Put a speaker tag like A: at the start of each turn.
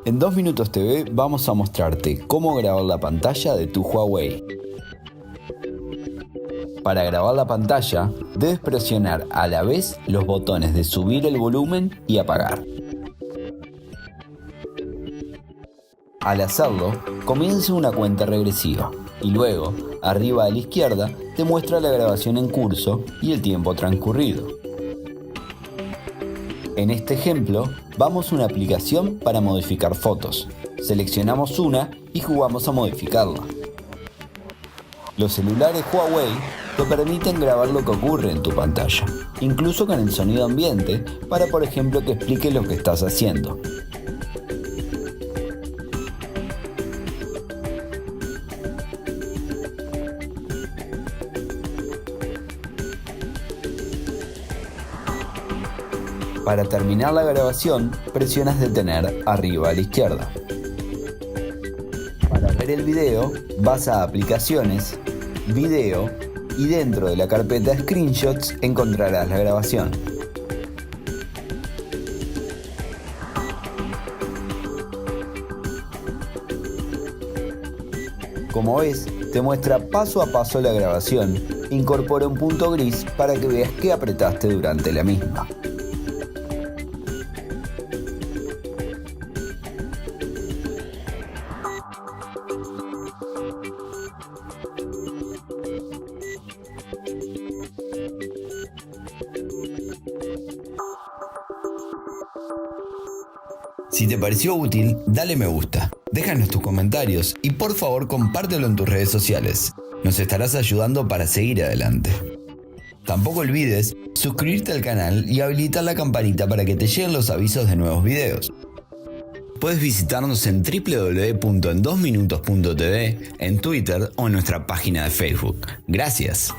A: En 2 Minutos TV vamos a mostrarte cómo grabar la pantalla de tu Huawei. Para grabar la pantalla, debes presionar a la vez los botones de subir el volumen y apagar. Al hacerlo, comienza una cuenta regresiva y luego, arriba a la izquierda, te muestra la grabación en curso y el tiempo transcurrido. En este ejemplo, vamos a una aplicación para modificar fotos. Seleccionamos una y jugamos a modificarla. Los celulares Huawei te permiten grabar lo que ocurre en tu pantalla, incluso con el sonido ambiente, para por ejemplo que explique lo que estás haciendo. Para terminar la grabación, presionas detener arriba a la izquierda. Para ver el video, vas a Aplicaciones, Video y dentro de la carpeta Screenshots encontrarás la grabación. Como ves, te muestra paso a paso la grabación e incorpora un punto gris para que veas qué apretaste durante la misma. Si te pareció útil, dale me gusta, déjanos tus comentarios y por favor compártelo en tus redes sociales. Nos estarás ayudando para seguir adelante. Tampoco olvides suscribirte al canal y habilitar la campanita para que te lleguen los avisos de nuevos videos. Puedes visitarnos en www.endosminutos.tv, en Twitter o en nuestra página de Facebook. Gracias.